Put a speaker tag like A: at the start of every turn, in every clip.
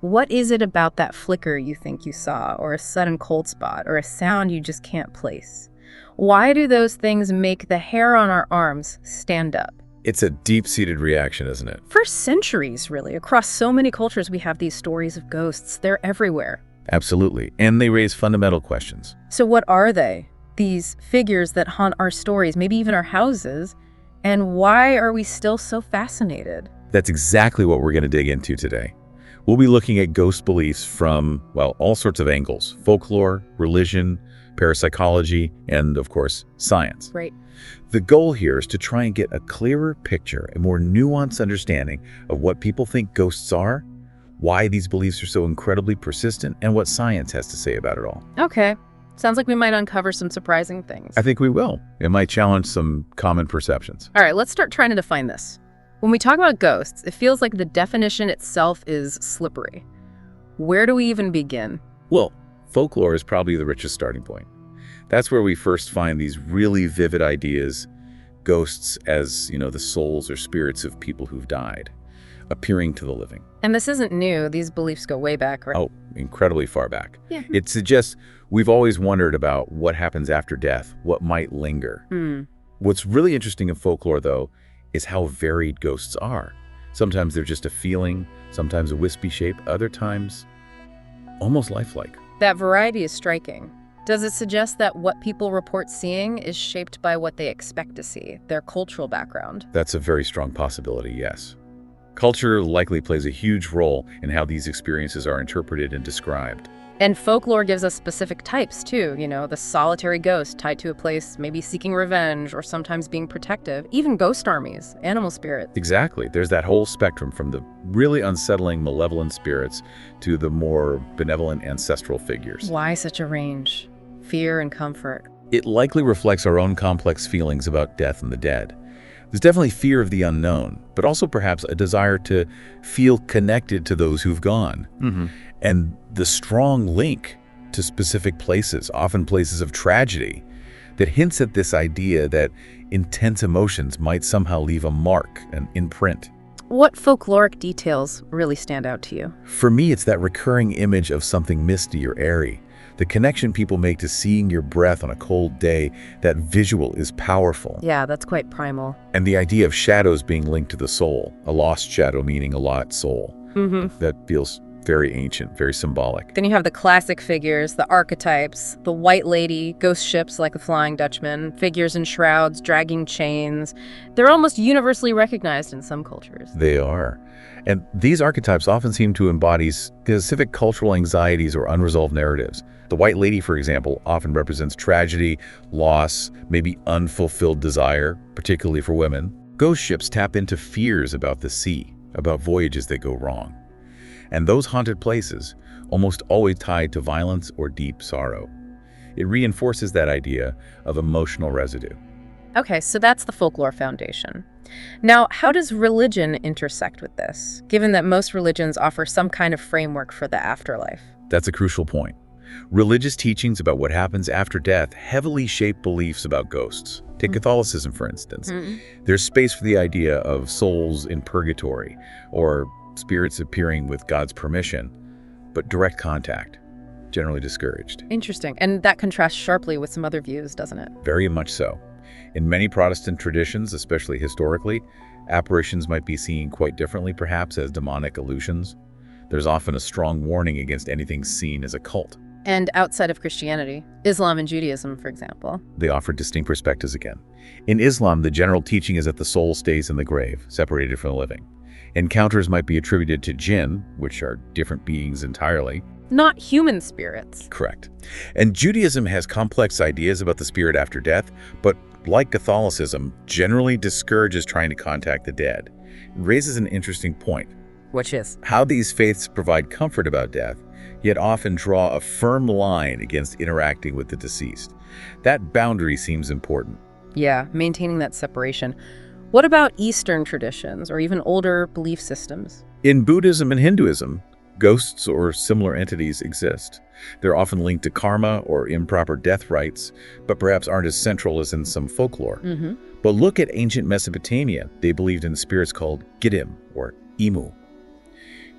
A: What is it about that flicker you think you saw, or a sudden cold spot, or a sound you just can't place? Why do those things make the hair on our arms stand up?
B: It's a deep-seated reaction, isn't it?
A: For centuries, really. Across so many cultures, we have these stories of ghosts. They're everywhere.
B: Absolutely. And they raise fundamental questions.
A: So what are they? These figures that haunt our stories, maybe even our houses, and why are we still so fascinated?
B: That's exactly what we're going to dig into today. We'll be looking at ghost beliefs from, well, all sorts of angles: folklore, religion, parapsychology, and, of course, science.
A: Right.
B: The goal here is to try and get a clearer picture, a more nuanced understanding of what people think ghosts are, why these beliefs are so incredibly persistent, and what science has to say about it all.
A: Okay. Sounds like we might uncover some surprising things.
B: I think we will. It might challenge some common perceptions.
A: All right, let's start trying to define this. When we talk about ghosts, it feels like the definition itself is slippery. Where do we even begin?
B: Well, folklore is probably the richest starting point. That's where we first find these really vivid ideas, ghosts as, the souls or spirits of people who've died, appearing to the living.
A: And this isn't new. These beliefs go way back, right?
B: Oh, incredibly far back.
A: Yeah.
B: It suggests we've always wondered about what happens after death, what might linger. What's really interesting in folklore, though, is how varied ghosts are. Sometimes they're just a feeling, sometimes a wispy shape, other times almost lifelike.
A: That variety is striking. Does it suggest that what people report seeing is shaped by what they expect to see, their cultural background?
B: That's a very strong possibility, yes. Culture likely plays a huge role in how these experiences are interpreted and described.
A: And folklore gives us specific types, too. The solitary ghost tied to a place, maybe seeking revenge or sometimes being protective. Even ghost armies, animal spirits.
B: Exactly. There's that whole spectrum from the really unsettling, malevolent spirits to the more benevolent ancestral figures.
A: Why such a range? Fear and comfort.
B: It likely reflects our own complex feelings about death and the dead. There's definitely fear of the unknown, but also perhaps a desire to feel connected to those who've gone. And the strong link to specific places, often places of tragedy, that hints at this idea that intense emotions might somehow leave a mark, an imprint.
A: What folkloric details really stand out to you?
B: For me, it's that recurring image of something misty or airy. The connection people make to seeing your breath on a cold day, that visual is powerful.
A: Yeah, that's quite primal.
B: And the idea of shadows being linked to the soul, a lost shadow meaning a lost soul. That feels very ancient, very symbolic.
A: Then you have the classic figures, the archetypes, the white lady, ghost ships like the Flying Dutchman, figures in shrouds, dragging chains. They're almost universally recognized in some cultures.
B: They are. And these archetypes often seem to embody specific cultural anxieties or unresolved narratives. The white lady, for example, often represents tragedy, loss, maybe unfulfilled desire, particularly for women. Ghost ships tap into fears about the sea, about voyages that go wrong. And those haunted places, almost always tied to violence or deep sorrow. It reinforces that idea of emotional residue.
A: Okay, so that's the folklore foundation. Now, how does religion intersect with this, given that most religions offer some kind of framework for the afterlife?
B: That's a crucial point. Religious teachings about what happens after death heavily shape beliefs about ghosts. Take Catholicism, for instance. There's space for the idea of souls in purgatory, or spirits appearing with God's permission, but direct contact, generally discouraged.
A: Interesting. And that contrasts sharply with some other views, doesn't it?
B: Very much so. In many Protestant traditions, especially historically, apparitions might be seen quite differently, perhaps as demonic illusions. There's often a strong warning against anything seen as a cult.
A: And outside of Christianity, Islam and Judaism, for example.
B: They offer distinct perspectives again. In Islam, the general teaching is that the soul stays in the grave, separated from the living. Encounters might be attributed to jinn, which are different beings entirely.
A: Not human spirits.
B: Correct. And Judaism has complex ideas about the spirit after death, but like Catholicism, generally discourages trying to contact the dead. It raises an interesting point.
A: Which is?
B: How these faiths provide comfort about death, yet often draw a firm line against interacting with the deceased. That boundary seems important.
A: Yeah, maintaining that separation. What about Eastern traditions or even older belief systems?
B: In Buddhism and Hinduism, ghosts or similar entities exist. They're often linked to karma or improper death rites, but perhaps aren't as central as in some folklore. But look at ancient Mesopotamia. They believed in spirits called Giddim or Imu.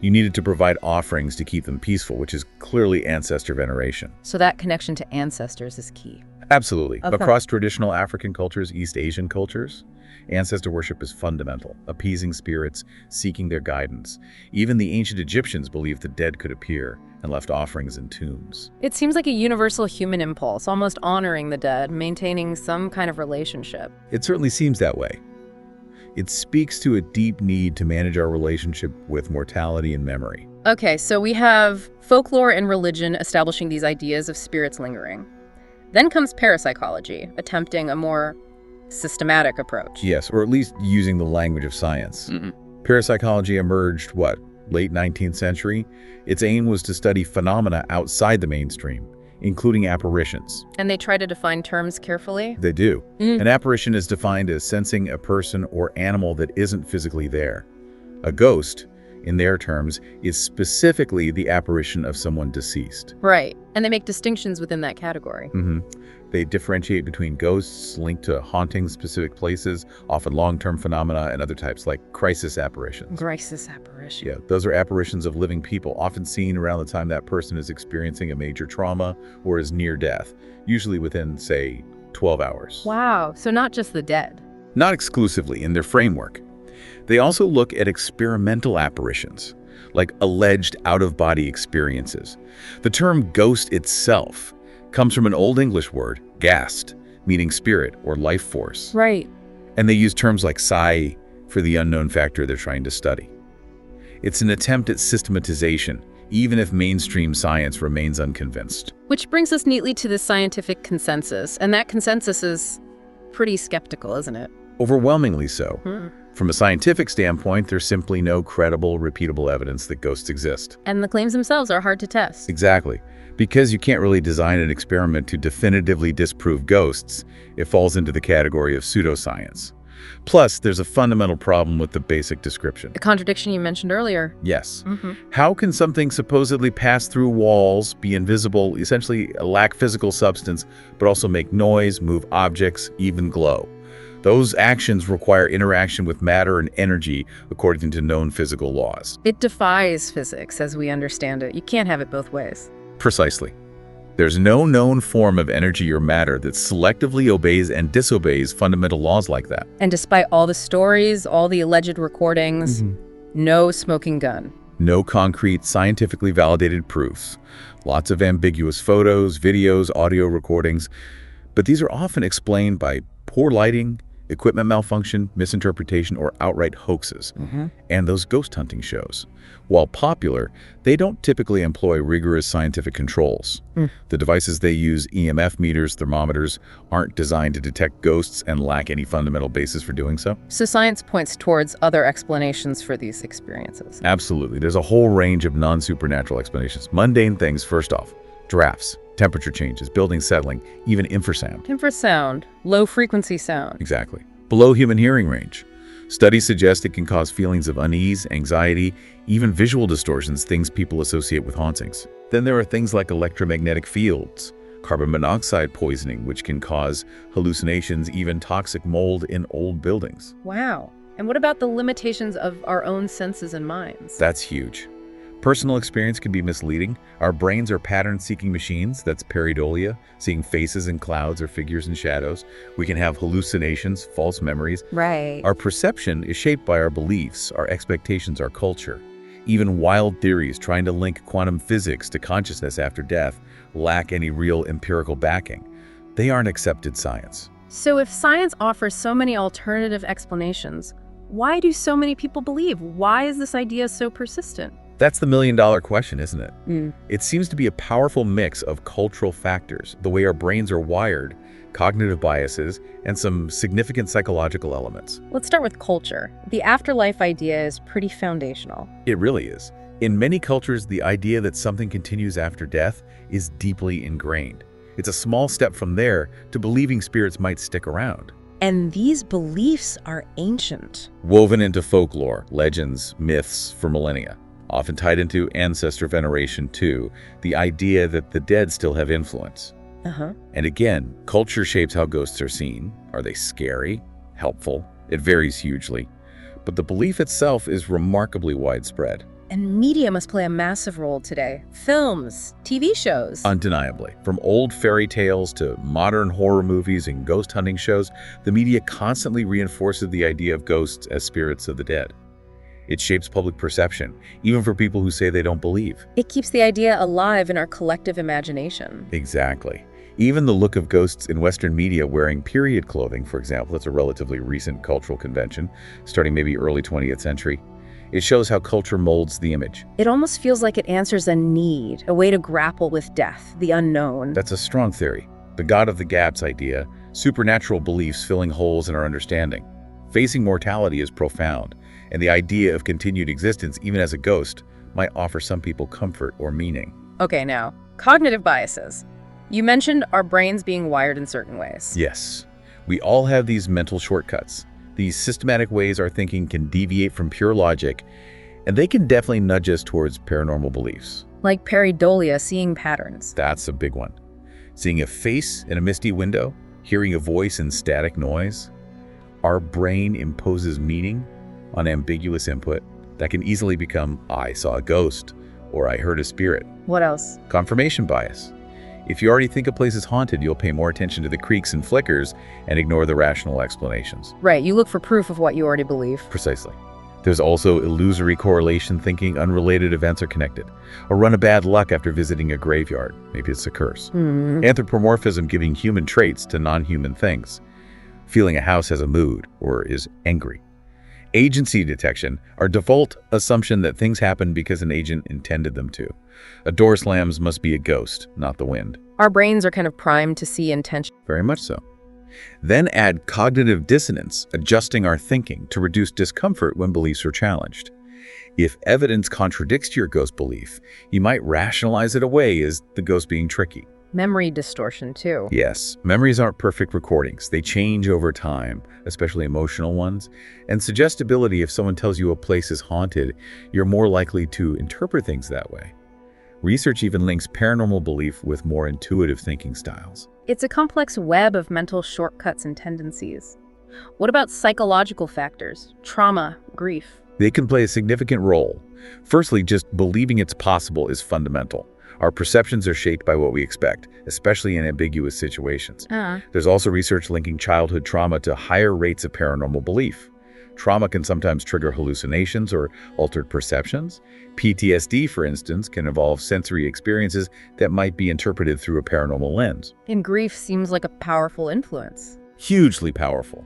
B: You needed to provide offerings to keep them peaceful, which is clearly ancestor veneration.
A: So that connection to ancestors is key.
B: Absolutely.
A: Okay.
B: Across traditional African cultures, East Asian cultures, ancestor worship is fundamental, appeasing spirits, seeking their guidance. Even the ancient Egyptians believed the dead could appear and left offerings in tombs.
A: It seems like a universal human impulse, almost honoring the dead, maintaining some kind of relationship.
B: It certainly seems that way. It speaks to a deep need to manage our relationship with mortality and memory.
A: Okay, so we have folklore and religion establishing these ideas of spirits lingering. Then comes parapsychology, attempting a more systematic approach.
B: Yes, or at least using the language of science. Parapsychology emerged, late 19th century? Its aim was to study phenomena outside the mainstream, including apparitions.
A: And they try to define terms carefully?
B: They do. An apparition is defined as sensing a person or animal that isn't physically there. A ghost, in their terms, is specifically the apparition of someone deceased.
A: Right. And they make distinctions within that category.
B: They differentiate between ghosts linked to haunting specific places, often long-term phenomena, and other types like crisis apparitions.
A: Crisis apparition.
B: Yeah, those are apparitions of living people, often seen around the time that person is experiencing a major trauma or is near death, usually within, say, 12 hours.
A: Wow, so not just the dead.
B: Not exclusively in their framework. They also look at experimental apparitions, like alleged out-of-body experiences. The term ghost itself comes from an Old English word, ghast, meaning spirit or life force.
A: Right.
B: And they use terms like psi for the unknown factor they're trying to study. It's an attempt at systematization, even if mainstream science remains unconvinced.
A: Which brings us neatly to the scientific consensus, and that consensus is pretty skeptical, isn't it?
B: Overwhelmingly so. From a scientific standpoint, there's simply no credible, repeatable evidence that ghosts exist.
A: And the claims themselves are hard to test.
B: Exactly. Because you can't really design an experiment to definitively disprove ghosts, it falls into the category of pseudoscience. Plus, there's a fundamental problem with the basic description.
A: The contradiction you mentioned earlier.
B: Yes. How can something supposedly pass through walls, be invisible, essentially lack physical substance, but also make noise, move objects, even glow? Those actions require interaction with matter and energy according to known physical laws.
A: It defies physics as we understand it. You can't have it both ways.
B: Precisely. There's no known form of energy or matter that selectively obeys and disobeys fundamental laws like that.
A: And despite all the stories, all the alleged recordings, no smoking gun.
B: No concrete, scientifically validated proofs. Lots of ambiguous photos, videos, audio recordings. But these are often explained by poor lighting, equipment malfunction, misinterpretation, or outright hoaxes. And those ghost hunting shows, while popular, they don't typically employ rigorous scientific controls. The devices they use, EMF meters, thermometers, aren't designed to detect ghosts and lack any fundamental basis for doing so.
A: So science points towards other explanations for these experiences.
B: Absolutely. There's a whole range of non-supernatural explanations. Mundane things, first off. Drafts, temperature changes, buildings settling, even infrasound.
A: Infrasound, low-frequency sound.
B: Exactly. Below human hearing range. Studies suggest it can cause feelings of unease, anxiety, even visual distortions, things people associate with hauntings. Then there are things like electromagnetic fields, carbon monoxide poisoning, which can cause hallucinations, even toxic mold in old buildings.
A: Wow. And what about the limitations of our own senses and minds?
B: That's huge. Personal experience can be misleading. Our brains are pattern-seeking machines, that's pareidolia, seeing faces in clouds or figures in shadows. We can have hallucinations, false memories.
A: Right.
B: Our perception is shaped by our beliefs, our expectations, our culture. Even wild theories trying to link quantum physics to consciousness after death lack any real empirical backing. They aren't accepted science.
A: So if science offers so many alternative explanations, why do so many people believe? Why is this idea so persistent?
B: That's the million-dollar question, isn't it? It seems to be a powerful mix of cultural factors, the way our brains are wired, cognitive biases, and some significant psychological elements.
A: Let's start with culture. The afterlife idea is pretty foundational.
B: It really is. In many cultures, the idea that something continues after death is deeply ingrained. It's a small step from there to believing spirits might stick around.
A: And these beliefs are ancient.
B: Woven into folklore, legends, myths for millennia. Often tied into ancestor veneration too, the idea that the dead still have influence. And again, culture shapes how ghosts are seen. Are they scary? Helpful? It varies hugely. But the belief itself is remarkably widespread.
A: And media must play a massive role today. Films, TV shows.
B: Undeniably. From old fairy tales to modern horror movies and ghost hunting shows, the media constantly reinforces the idea of ghosts as spirits of the dead. It shapes public perception, even for people who say they don't believe.
A: It keeps the idea alive in our collective imagination.
B: Exactly. Even the look of ghosts in Western media wearing period clothing, for example, that's a relatively recent cultural convention, starting maybe early 20th century. It shows how culture molds the image.
A: It almost feels like it answers a need, a way to grapple with death, the unknown.
B: That's a strong theory. The God of the gaps idea, supernatural beliefs filling holes in our understanding. Facing mortality is profound, and the idea of continued existence, even as a ghost, might offer some people comfort or meaning.
A: Okay, now, cognitive biases. You mentioned our brains being wired in certain ways.
B: Yes, we all have these mental shortcuts. These systematic ways our thinking can deviate from pure logic, and they can definitely nudge us towards paranormal beliefs.
A: Like pareidolia, seeing patterns.
B: That's a big one. Seeing a face in a misty window, hearing a voice in static noise. Our brain imposes meaning on ambiguous input that can easily become, I saw a ghost, or I heard a spirit.
A: What else?
B: Confirmation bias. If you already think a place is haunted, you'll pay more attention to the creaks and flickers and ignore the rational explanations.
A: Right, you look for proof of what you already believe.
B: Precisely. There's also illusory correlation, thinking unrelated events are connected. A run of bad luck after visiting a graveyard. Maybe it's a curse. Anthropomorphism, giving human traits to non-human things. Feeling a house has a mood or is angry. Agency detection, our default assumption that things happen because an agent intended them to. A door slams must be a ghost, not the wind.
A: Our brains are kind of primed to see intention.
B: Very much so. Then add cognitive dissonance, adjusting our thinking to reduce discomfort when beliefs are challenged. If evidence contradicts your ghost belief, you might rationalize it away as the ghost being tricky.
A: Memory distortion, too.
B: Yes, memories aren't perfect recordings. They change over time, especially emotional ones. And suggestibility, if someone tells you a place is haunted, you're more likely to interpret things that way. Research even links paranormal belief with more intuitive thinking styles.
A: It's a complex web of mental shortcuts and tendencies. What about psychological factors? Trauma, grief?
B: They can play a significant role. Firstly, just believing it's possible is fundamental. Our perceptions are shaped by what we expect, especially in ambiguous situations. There's also research linking childhood trauma to higher rates of paranormal belief. Trauma can sometimes trigger hallucinations or altered perceptions. PTSD, for instance, can involve sensory experiences that might be interpreted through a paranormal lens.
A: And grief seems like a powerful influence.
B: Hugely powerful.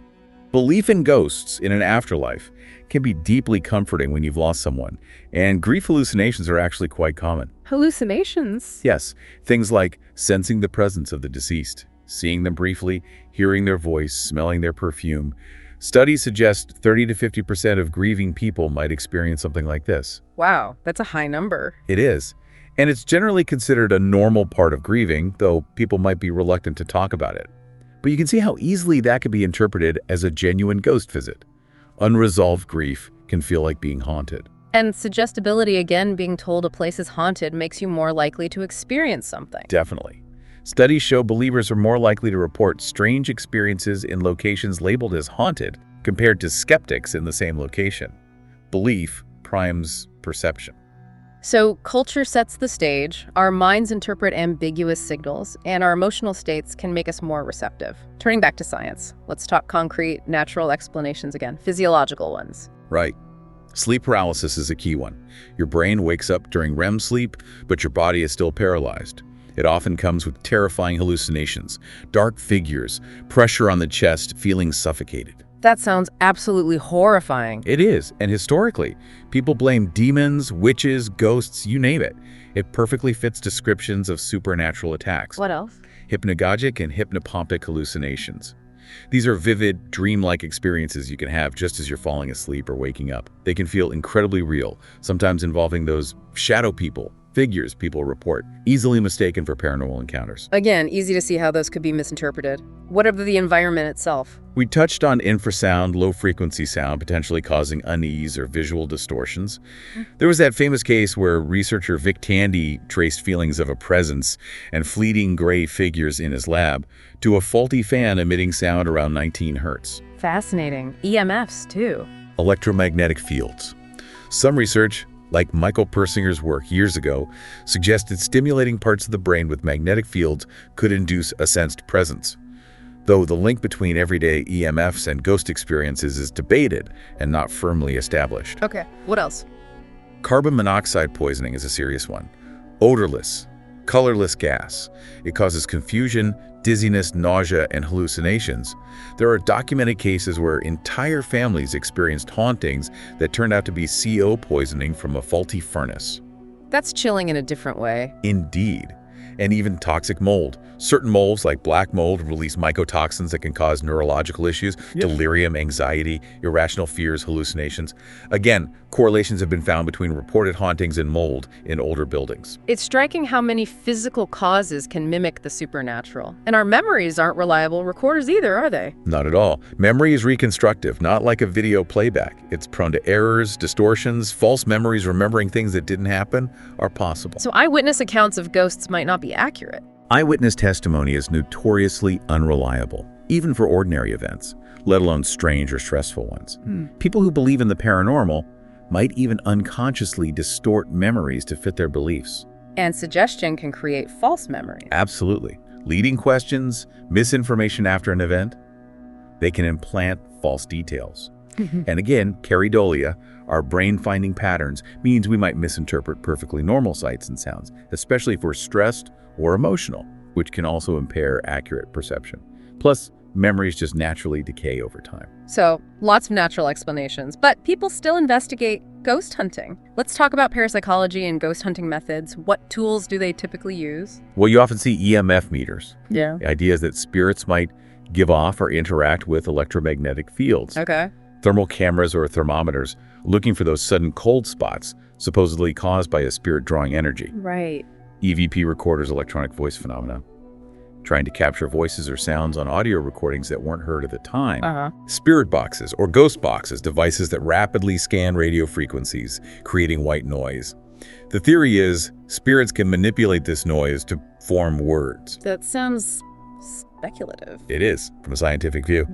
B: Belief in ghosts in an afterlife can be deeply comforting when you've lost someone, and grief hallucinations are actually quite common.
A: Hallucinations?
B: Yes, things like sensing the presence of the deceased, seeing them briefly, hearing their voice, smelling their perfume. Studies suggest 30 to 50% of grieving people might experience something like this.
A: Wow, that's a high number.
B: It is. And it's generally considered a normal part of grieving, though people might be reluctant to talk about it. But you can see how easily that can be interpreted as a genuine ghost visit. Unresolved grief can feel like being haunted.
A: And suggestibility, again, being told a place is haunted makes you more likely to experience something.
B: Definitely. Studies show believers are more likely to report strange experiences in locations labeled as haunted compared to skeptics in the same location. Belief primes perception.
A: So culture sets the stage, our minds interpret ambiguous signals, and our emotional states can make us more receptive. Turning back to science, let's talk concrete, natural explanations again, physiological ones.
B: Right. Sleep paralysis is a key one. Your brain wakes up during REM sleep, but your body is still paralyzed. It often comes with terrifying hallucinations, dark figures, pressure on the chest, feeling suffocated.
A: That sounds absolutely horrifying.
B: It is, and historically, people blame demons, witches, ghosts, you name it. It perfectly fits descriptions of supernatural attacks.
A: What else?
B: Hypnagogic and hypnopompic hallucinations. These are vivid, dreamlike experiences you can have just as you're falling asleep or waking up. They can feel incredibly real, sometimes involving those shadow people, figures people report, easily mistaken for paranormal encounters.
A: Again, easy to see how those could be misinterpreted. What of the environment itself?
B: We touched on infrasound, low-frequency sound potentially causing unease or visual distortions. There was that famous case where researcher Vic Tandy traced feelings of a presence and fleeting gray figures in his lab to a faulty fan emitting sound around 19 hertz.
A: Fascinating. EMFs, too.
B: Electromagnetic fields. Some research like Michael Persinger's work years ago, suggested stimulating parts of the brain with magnetic fields could induce a sensed presence. Though the link between everyday EMFs and ghost experiences is debated and not firmly established.
A: Okay, what else?
B: Carbon monoxide poisoning is a serious one. Odorless, colorless gas. It causes confusion, dizziness, nausea, and hallucinations. There are documented cases where entire families experienced hauntings that turned out to be CO poisoning from a faulty furnace.
A: That's chilling in a different way.
B: Indeed. And even toxic mold. Certain molds, like black mold, release mycotoxins that can cause neurological issues, delirium, anxiety, irrational fears, hallucinations. Again, correlations have been found between reported hauntings and mold in older buildings.
A: It's striking how many physical causes can mimic the supernatural. And our memories aren't reliable recorders either, are they?
B: Not at all. Memory is reconstructive, not like a video playback. It's prone to errors, distortions, false memories remembering things that didn't happen are possible.
A: So eyewitness accounts of ghosts might not be accurate.
B: Eyewitness testimony is notoriously unreliable, even for ordinary events, let alone strange or stressful ones. People who believe in the paranormal might even unconsciously distort memories to fit their beliefs.
A: And suggestion can create false memories.
B: Absolutely. Leading questions, misinformation after an event, they can implant false details. And again, pareidolia, our brain finding patterns, means we might misinterpret perfectly normal sights and sounds, especially if we're stressed or emotional, which can also impair accurate perception. Plus, memories just naturally decay over time.
A: So, lots of natural explanations, but people still investigate ghost hunting. Let's talk about parapsychology and ghost hunting methods. What tools do they typically use?
B: Well, you often see EMF meters.
A: Yeah.
B: The idea is that spirits might give off or interact with electromagnetic fields.
A: Okay.
B: Thermal cameras or thermometers, looking for those sudden cold spots supposedly caused by a spirit drawing energy.
A: Right.
B: EVP recorders, electronic voice phenomena, trying to capture voices or sounds on audio recordings that weren't heard at the time. Spirit boxes or ghost boxes, devices that rapidly scan radio frequencies, creating white noise. The theory is spirits can manipulate this noise to form words.
A: That sounds speculative.
B: It is, from a scientific view.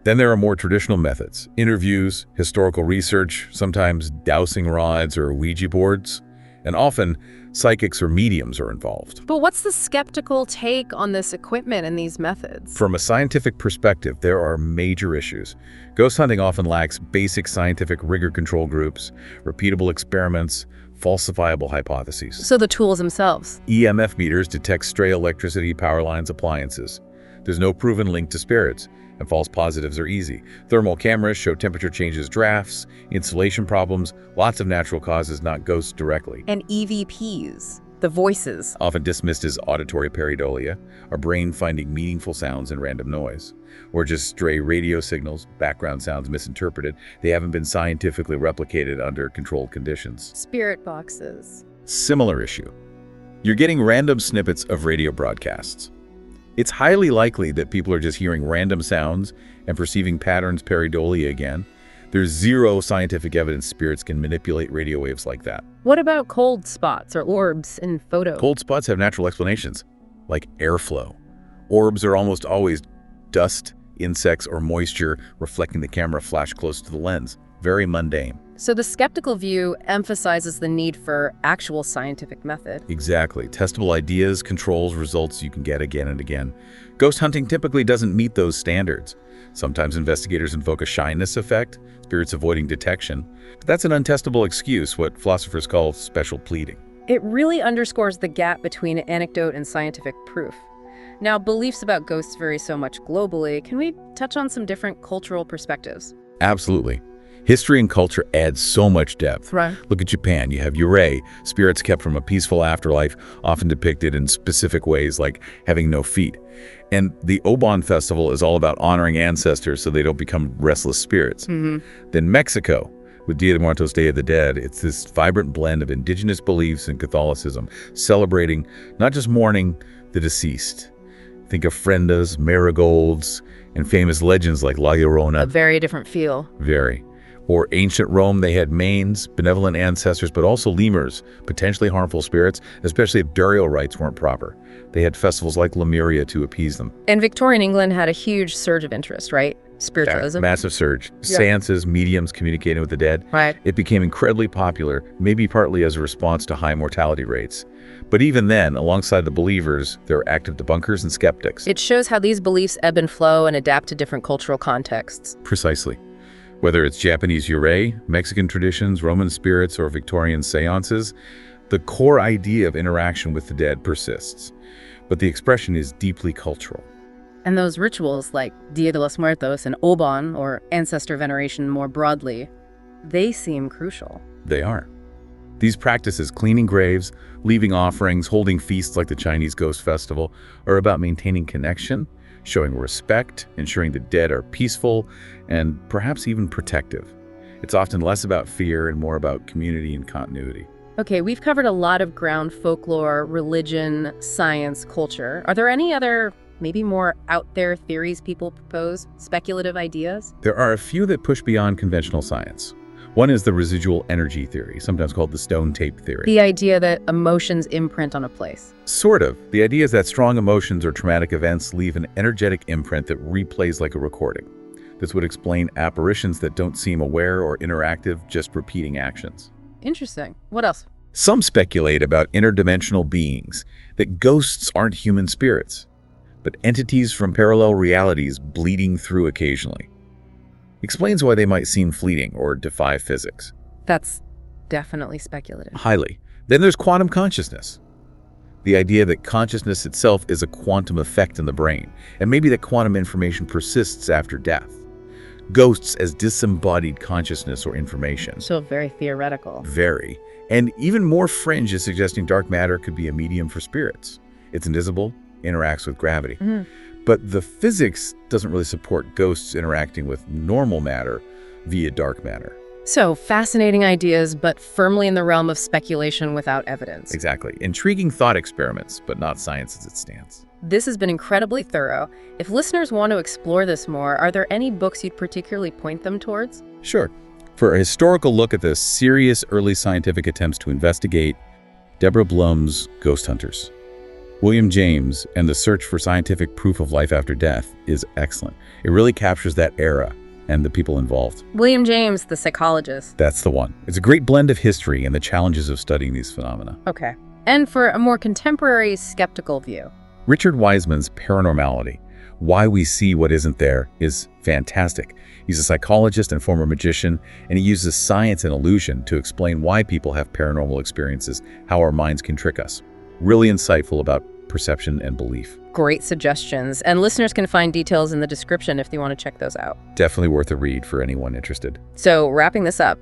B: Then there are more traditional methods: interviews, historical research, sometimes dowsing rods or Ouija boards, and often psychics or mediums are involved.
A: But what's the skeptical take on this equipment and these methods?
B: From a scientific perspective, there are major issues. Ghost hunting often lacks basic scientific rigor control groups, repeatable experiments, falsifiable hypotheses.
A: So the tools themselves.
B: EMF meters detect stray electricity, power lines, appliances. There's no proven link to spirits, and false positives are easy. Thermal cameras show temperature changes, drafts, insulation problems, lots of natural causes, not ghosts directly.
A: And EVPs, the voices.
B: Often dismissed as auditory pareidolia, our brain finding meaningful sounds in random noise, or just stray radio signals, background sounds misinterpreted. They haven't been scientifically replicated under controlled conditions.
A: Spirit boxes.
B: Similar issue. You're getting random snippets of radio broadcasts. It's highly likely that people are just hearing random sounds and perceiving patterns pareidolia again. There's zero scientific evidence spirits can manipulate radio waves like that.
A: What about cold spots or orbs in photos?
B: Cold spots have natural explanations, like airflow. Orbs are almost always dust, insects, or moisture reflecting the camera flash close to the lens. Very mundane.
A: So the skeptical view emphasizes the need for actual scientific method.
B: Exactly. Testable ideas, controls, results you can get again and again. Ghost hunting typically doesn't meet those standards. Sometimes investigators invoke a shyness effect, spirits avoiding detection. But that's an untestable excuse, what philosophers call special pleading.
A: It really underscores the gap between anecdote and scientific proof. Now, beliefs about ghosts vary so much globally. Can we touch on some different cultural perspectives?
B: Absolutely. History and culture add so much depth.
A: Right.
B: Look at Japan. You have yurei, spirits kept from a peaceful afterlife, often depicted in specific ways like having no feet. And the Obon festival is all about honoring ancestors so they don't become restless spirits. Then Mexico, with Dia de Muertos, Day of the Dead, it's this vibrant blend of indigenous beliefs and Catholicism, celebrating not just mourning the deceased. Think of ofrendas, marigolds, and famous legends like La Llorona.
A: A very different feel.
B: Very. Or ancient Rome, they had manes, benevolent ancestors, but also lemurs, potentially harmful spirits, especially if burial rites weren't proper. They had festivals like Lemuria to appease them.
A: And Victorian England had a huge surge of interest, right? Spiritualism.
B: Massive surge.
A: Yeah.
B: Seances, mediums communicating with the dead.
A: Right.
B: It became incredibly popular, maybe partly as a response to high mortality rates. But even then, alongside the believers, there are active debunkers and skeptics.
A: It shows how these beliefs ebb and flow and adapt to different cultural contexts.
B: Precisely. Whether it's Japanese yurei, Mexican traditions, Roman spirits, or Victorian seances, the core idea of interaction with the dead persists. But the expression is deeply cultural.
A: And those rituals like Dia de los Muertos and Oban, or ancestor veneration more broadly, they seem crucial.
B: They are. These practices, cleaning graves, leaving offerings, holding feasts like the Chinese Ghost Festival, are about maintaining connection, showing respect, ensuring the dead are peaceful, and perhaps even protective. It's often less about fear and more about community and continuity.
A: Okay, we've covered a lot of ground: folklore, religion, science, culture. Are there any other, maybe more out there theories people propose, speculative ideas?
B: There are a few that push beyond conventional science. One is the residual energy theory, sometimes called the stone tape theory.
A: The idea that emotions imprint on a place.
B: Sort of. The idea is that strong emotions or traumatic events leave an energetic imprint that replays like a recording. This would explain apparitions that don't seem aware or interactive, just repeating actions.
A: Interesting. What else?
B: Some speculate about interdimensional beings, that ghosts aren't human spirits, but entities from parallel realities bleeding through occasionally. Explains why they might seem fleeting or defy physics.
A: That's definitely speculative.
B: Highly. Then there's quantum consciousness. The idea that consciousness itself is a quantum effect in the brain, and maybe that quantum information persists after death. Ghosts as disembodied consciousness or information.
A: So very theoretical.
B: Very. And even more fringe is suggesting dark matter could be a medium for spirits. It's invisible, interacts with gravity. But the physics doesn't really support ghosts interacting with normal matter via dark matter.
A: So, fascinating ideas, but firmly in the realm of speculation without evidence.
B: Exactly. Intriguing thought experiments, but not science as it stands.
A: This has been incredibly thorough. If listeners want to explore this more, are there any books you'd particularly point them towards?
B: Sure. For a historical look at the serious early scientific attempts to investigate, Deborah Blum's Ghost Hunters. William James and the Search for Scientific Proof of Life After Death is excellent. It really captures that era and the people involved.
A: William James, the psychologist.
B: That's the one. It's a great blend of history and the challenges of studying these phenomena.
A: Okay. And for a more contemporary, skeptical view?
B: Richard Wiseman's Paranormality, Why We See What Isn't There, is fantastic. He's a psychologist and former magician, and he uses science and illusion to explain why people have paranormal experiences, how our minds can trick us. Really insightful about perception and belief.
A: Great suggestions. And listeners can find details in the description if they want to check those out.
B: Definitely worth a read for anyone interested.
A: So, wrapping this up,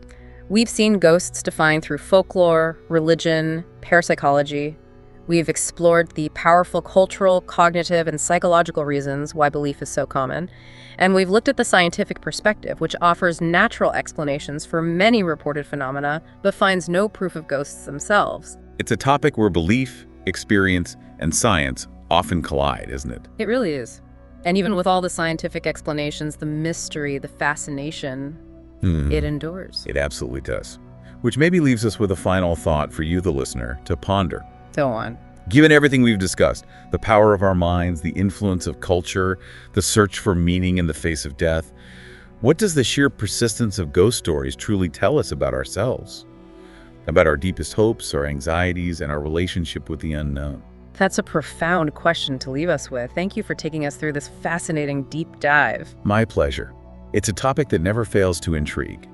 A: we've seen ghosts defined through folklore, religion, parapsychology. We've explored the powerful cultural, cognitive, and psychological reasons why belief is so common. And we've looked at the scientific perspective, which offers natural explanations for many reported phenomena, but finds no proof of ghosts themselves.
B: It's a topic where belief, experience, and science often collide, isn't it?
A: It really is. And even with all the scientific explanations, the mystery, the fascination, it endures.
B: It absolutely does. Which maybe leaves us with a final thought for you, the listener, to ponder.
A: Go on.
B: Given everything we've discussed, the power of our minds, the influence of culture, the search for meaning in the face of death, what does the sheer persistence of ghost stories truly tell us about ourselves? About our deepest hopes, our anxieties, and our relationship with the unknown?
A: That's a profound question to leave us with. Thank you for taking us through this fascinating deep dive.
B: My pleasure. It's a topic that never fails to intrigue.